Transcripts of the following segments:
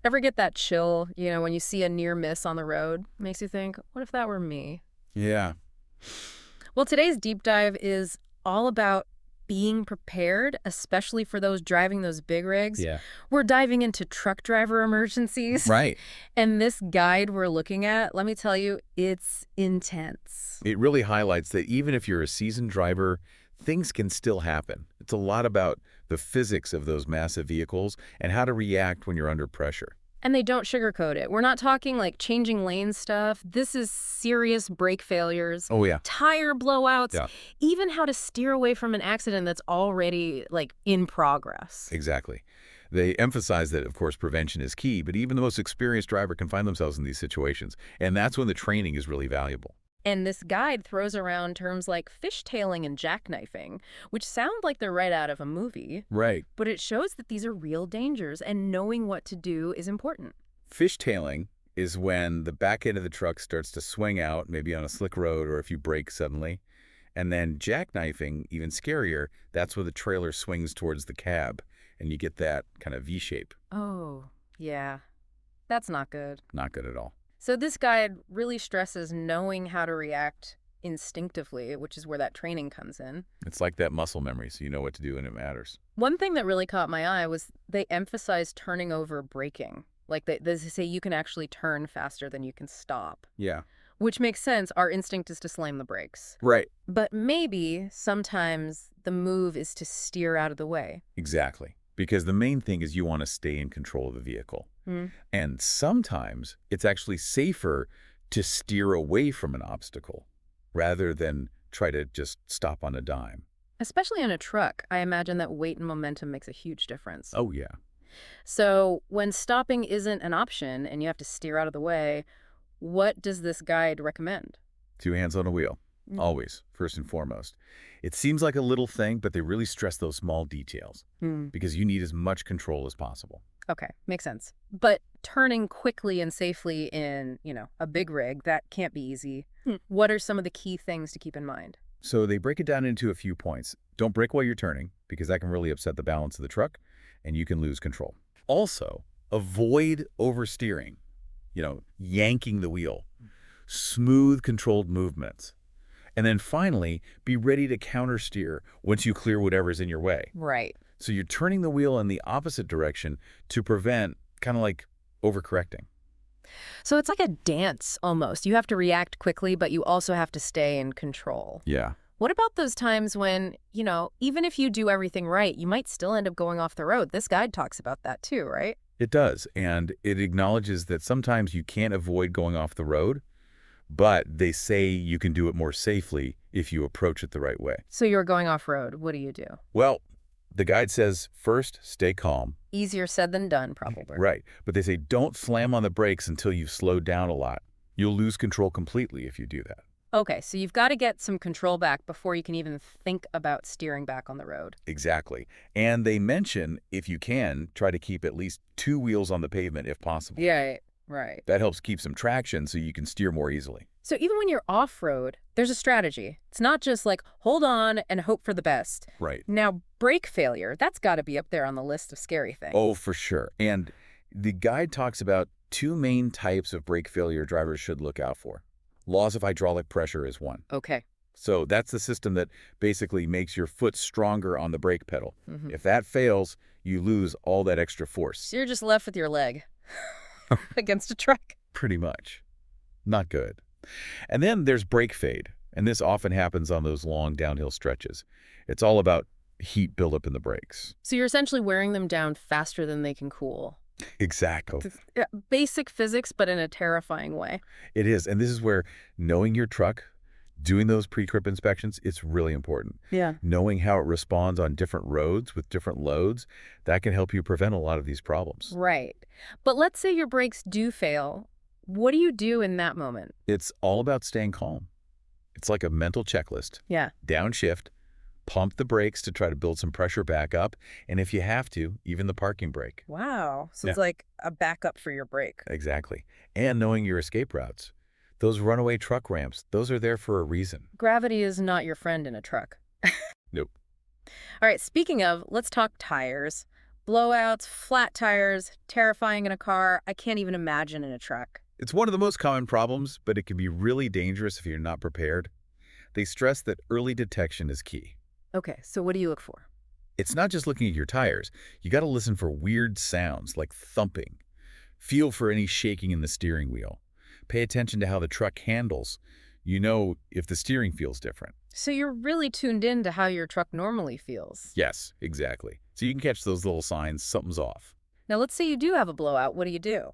Ever get that chill, when you see a near miss on the road? Makes you think, what if that were me? Yeah. Well, today's deep dive is all about being prepared, especially for those driving those big rigs. Yeah. We're diving into truck driver emergencies. Right. And this guide we're looking at, let me tell you, it's intense. It really highlights that even if you're a seasoned driver, things can still happen. It's a lot about the physics of those massive vehicles and how to react when you're under pressure. And they don't sugarcoat it. We're not talking like changing lane stuff. This is serious brake failures, Oh, yeah. tire blowouts, Yeah, even how to steer away from an accident that's already like in progress. exactly. They emphasize that, of course, prevention is key, but even the most experienced driver can find themselves in these situations. And that's when the training is really valuable. And this guide throws around terms like fishtailing and jackknifing, which sound like they're right out of a movie, Right. but it shows that these are real dangers and knowing what to do is important. Fishtailing is when the back end of the truck starts to swing out, maybe on a slick road or if you brake suddenly. And then jackknifing, even scarier, that's where the trailer swings towards the cab and you get that kind of V shape. Oh, yeah, that's not good. Not good at all. So this guide really stresses knowing how to react instinctively, which is where that training comes in. It's like that muscle memory, so you know what to do when it matters. One thing that really caught my eye was they emphasized turning over braking. Like they say you can actually turn faster than you can stop, Yeah. which makes sense. Our instinct is to slam the brakes. Right. But maybe sometimes the move is to steer out of the way. Exactly. Because the main thing is you want to stay in control of the vehicle. And sometimes it's actually safer to steer away from an obstacle rather than try to just stop on a dime. Especially on a truck, I imagine that weight and momentum makes a huge difference. Oh, yeah. So when stopping isn't an option and you have to steer out of the way, what does this guide recommend? Two hands on the wheel. Mm. Always, first and foremost. It seems like a little thing, but they really stress those small details because you need as much control as possible. Okay, makes sense. But turning quickly and safely in, a big rig, that can't be easy. What are some of the key things to keep in mind? So they break it down into a few points. Don't brake while you're turning because that can really upset the balance of the truck and you can lose control. Also, avoid oversteering, yanking the wheel. Smooth, controlled movements. And then finally, be ready to countersteer once you clear whatever's in your way. Right. So you're turning the wheel in the opposite direction to prevent kind of like overcorrecting. So it's like a dance almost. You have to react quickly, but you also have to stay in control. Yeah. What about those times when, even if you do everything right, you might still end up going off the road? This guide talks about that too, right? It does. And it acknowledges that sometimes you can't avoid going off the road, but they say you can do it more safely if you approach it the right way. So you're going off road. What do? Well, the guide says, first, stay calm. Easier said than done, probably. Right. But they say don't slam on the brakes until you've slowed down a lot. You'll lose control completely if you do that. Okay, so you've got to get some control back before you can even think about steering back on the road. Exactly. And they mention, if you can, try to keep at least two wheels on the pavement if possible. Yeah, right. That helps keep some traction so you can steer more easily. So even when you're off-road, there's a strategy. It's not just like, hold on and hope for the best. Right. Now, brake failure, that's got to be up there on the list of scary things. Oh, for sure. And the guide talks about two main types of brake failure drivers should look out for. Loss of hydraulic pressure is one. Okay. So that's the system that basically makes your foot stronger on the brake pedal. If that fails, you lose all that extra force. So you're just left with your leg against a truck. Pretty much. Not good. And then there's brake fade, and this often happens on those long downhill stretches. It's all about heat buildup in the brakes. So you're essentially wearing them down faster than they can cool. Exactly. Yeah, basic physics, but in a terrifying way. It is. And this is where knowing your truck, doing those pre-trip inspections, it's really important. Yeah. Knowing how it responds on different roads with different loads, that can help you prevent a lot of these problems. Right. But let's say your brakes do fail. What do you do in that moment? It's all about staying calm. It's like a mental checklist. Yeah. Downshift, pump the brakes to try to build some pressure back up, and if you have to, even the parking brake. Wow. So Yeah. it's like a backup for your brake. Exactly. And knowing your escape routes. Those runaway truck ramps, those are there for a reason. Gravity is not your friend in a truck. Nope. All right, speaking of, let's talk tires. Blowouts, flat tires, terrifying in a car. I can't even imagine in a truck. It's one of the most common problems, but it can be really dangerous if you're not prepared. They stress that early detection is key. Okay, so what do you look for? It's not just looking at your tires. You got to listen for weird sounds like thumping. Feel for any shaking in the steering wheel. Pay attention to how the truck handles. You know if the steering feels different. So you're really tuned in to how your truck normally feels. Yes, exactly. So you can catch those little signs something's off. Now, let's say you do have a blowout. What do you do?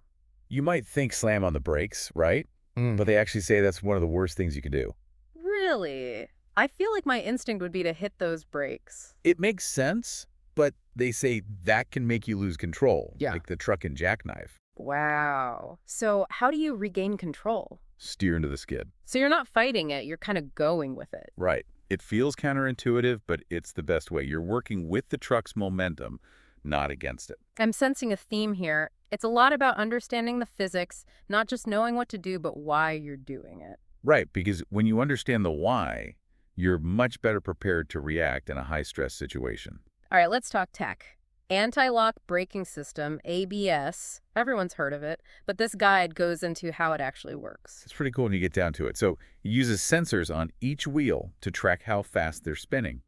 You might think slam on the brakes, right? But they actually say that's one of the worst things you can do. Really? I feel like my instinct would be to hit those brakes. It makes sense, but they say that can make you lose control, Yeah. like the truck and jackknife. Wow. So how do you regain control? Steer into the skid. So you're not fighting it, you're kind of going with it. Right. It feels counterintuitive, but it's the best way. You're working with the truck's momentum, not against it. I'm sensing a theme here. It's a lot about understanding the physics, not just knowing what to do, but why you're doing it. Right, because when you understand the why, you're much better prepared to react in a high-stress situation. All right, let's talk tech. Anti-lock braking system, ABS. Everyone's heard of it, but this guide goes into how it actually works. It's pretty cool when you get down to it. So it uses sensors on each wheel to track how fast they're spinning.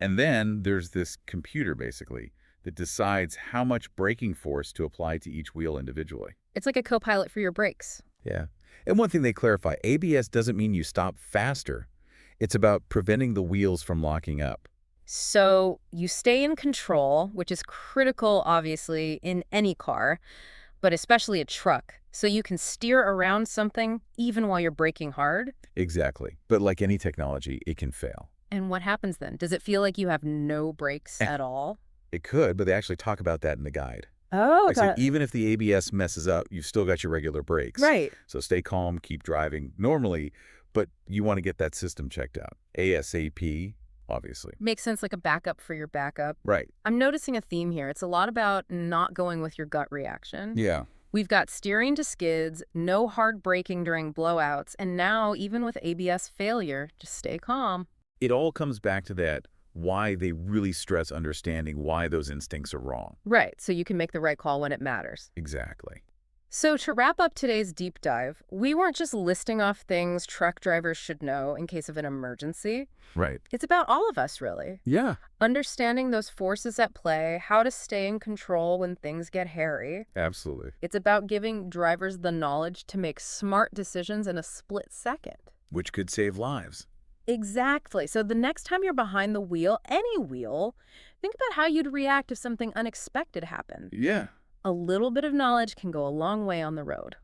And then there's this computer, basically, that decides how much braking force to apply to each wheel individually. It's like a co-pilot for your brakes. Yeah. And one thing they clarify, ABS doesn't mean you stop faster. It's about preventing the wheels from locking up. So you stay in control, which is critical, obviously, in any car, but especially a truck. So you can steer around something even while you're braking hard. Exactly. But like any technology, it can fail. And what happens then? Does it feel like you have no brakes Eh. at all? It could, but they actually talk about that in the guide. Oh, Like, so even if the ABS messes up, you've still got your regular brakes. right. So stay calm, keep driving normally, but you want to get that system checked out. ASAP, obviously. Makes sense, like a backup for your backup. Right. I'm noticing a theme here. It's a lot about not going with your gut reaction. Yeah. We've got steering to skids, no hard braking during blowouts, and now, even with ABS failure, just stay calm. It all comes back to that, why they really stress understanding why those instincts are wrong. Right, so you can make the right call when it matters. Exactly. So to wrap up today's deep dive, we weren't just listing off things truck drivers should know in case of an emergency. Right. It's about all of us, really. Yeah. Understanding those forces at play, how to stay in control when things get hairy. Absolutely. It's about giving drivers the knowledge to make smart decisions in a split second. Which could save lives. Exactly. So the next time you're behind the wheel, any wheel, think about how you'd react if something unexpected happened. Yeah. A little bit of knowledge can go a long way on the road.